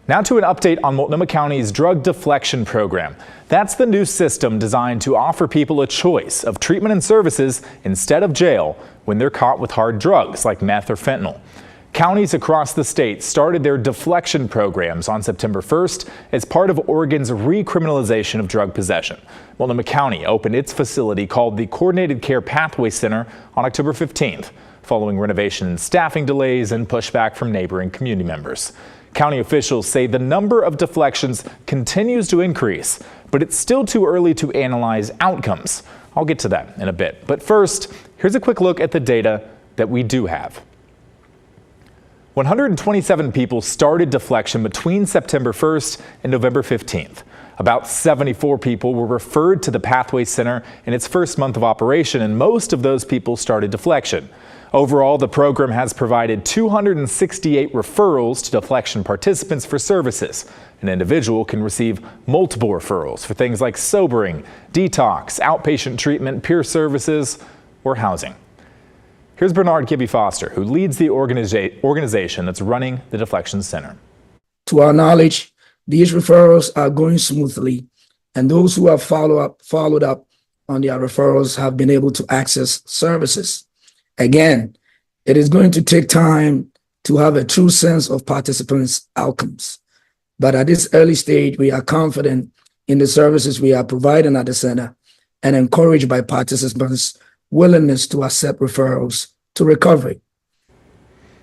Now to an update on Multnomah County's drug deflection program. That's the new system designed to offer people a choice of treatment and services instead of jail when they're caught with hard drugs like meth or fentanyl. Counties across the state started their deflection programs on September 1st as part of Oregon's recriminalization of drug possession. Multnomah County opened its facility called the Coordinated Care Pathway Center on October 15th, following renovation and staffing delays and pushback from neighboring community members. County officials say the number of deflections continues to increase, but it's still too early to analyze outcomes. I'll get to that in a bit. But first, here's a quick look at the data that we do have. 127 people started deflection between September 1st and November 15th. About 74 people were referred to the Pathway Center in its first month of operation, and most of those people started deflection. Overall, the program has provided 268 referrals to deflection participants for services. An individual can receive multiple referrals for things like sobering, detox, outpatient treatment, peer services, or housing. Here's Bernard Gibby Foster, who leads the organization that's running the deflection center. To our knowledge, these referrals are going smoothly, and those who have followed up on their referrals have been able to access services. Again, it is going to take time to have a true sense of participants' outcomes. But at this early stage, we are confident in the services we are providing at the center and encouraged by participants' willingness to accept referrals to recovery.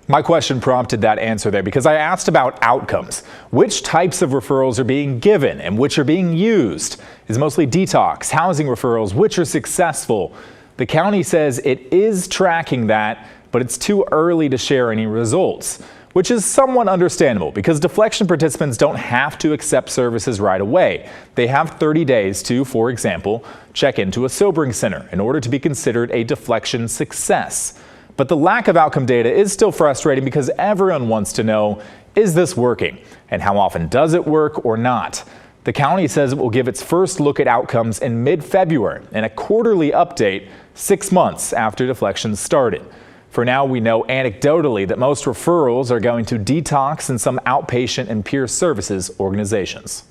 My question prompted that answer there because I asked about outcomes. Which types of referrals are being given and which are being used? Is mostly detox, housing referrals, which are successful? The county says it is tracking that, but it's too early to share any results, which is somewhat understandable because deflection participants don't have to accept services right away. They have 30 days to, for example, check into a sobering center in order to be considered a deflection success. But the lack of outcome data is still frustrating because everyone wants to know, is this working? And how often does it work or not? The county says it will give its first look at outcomes in mid-February and a quarterly update 6 months after deflection started. For now, we know anecdotally that most referrals are going to detox and some outpatient and peer services organizations.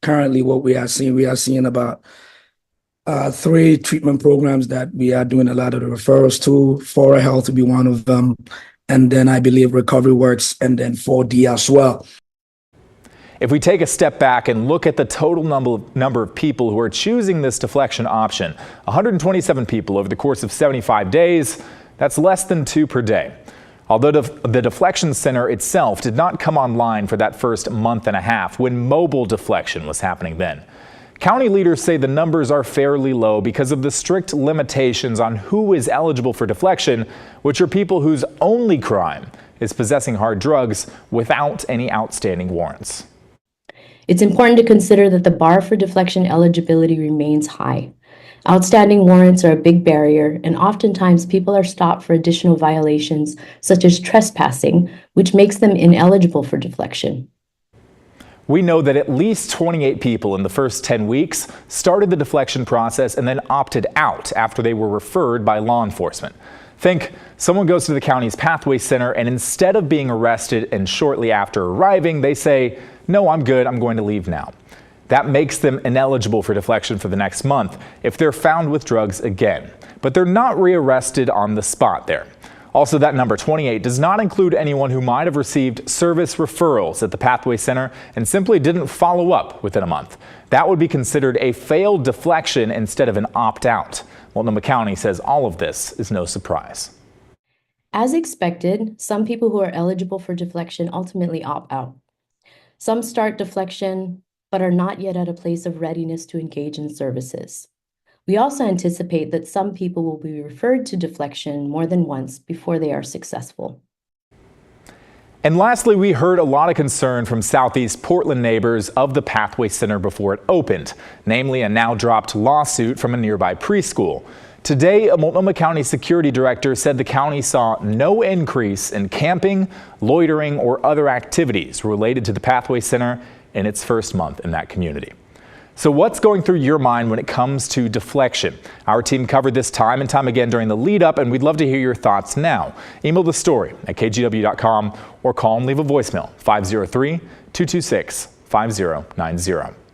Currently, what we are seeing about 3 treatment programs that we are doing a lot of the referrals to. Foral Health to be one of them, and then I believe Recovery Works, and then 4D as well. If we take a step back and look at the total number of people who are choosing this deflection option, 127 people over the course of 75 days, that's less than 2 per day. Although the deflection center itself did not come online for that first month and a half when mobile deflection was happening then. County leaders say the numbers are fairly low because of the strict limitations on who is eligible for deflection, which are people whose only crime is possessing hard drugs without any outstanding warrants. It's important to consider that the bar for deflection eligibility remains high. Outstanding warrants are a big barrier, and oftentimes people are stopped for additional violations, such as trespassing, which makes them ineligible for deflection. We know that at least 28 people in the first 10 weeks started the deflection process and then opted out after they were referred by law enforcement. Think someone goes to the county's Pathway Center and instead of being arrested and shortly after arriving, they say, "No, I'm good, I'm going to leave now." That makes them ineligible for deflection for the next month if they're found with drugs again. But they're not rearrested on the spot there. Also, that number 28 does not include anyone who might have received service referrals at the Pathway Center and simply didn't follow up within a month. That would be considered a failed deflection instead of an opt-out. Multnomah County says all of this is no surprise. As expected, some people who are eligible for deflection ultimately opt out. Some start deflection, but are not yet at a place of readiness to engage in services. We also anticipate that some people will be referred to deflection more than once before they are successful. And lastly, we heard a lot of concern from Southeast Portland neighbors of the Pathway Center before it opened, namely a now dropped lawsuit from a nearby preschool. Today, a Multnomah County security director said the county saw no increase in camping, loitering, or other activities related to the Pathway Center in its first month in that community. So what's going through your mind when it comes to deflection? Our team covered this time and time again during the lead up, and we'd love to hear your thoughts now. Email the story at kgw.com or call and leave a voicemail 503 226-5090.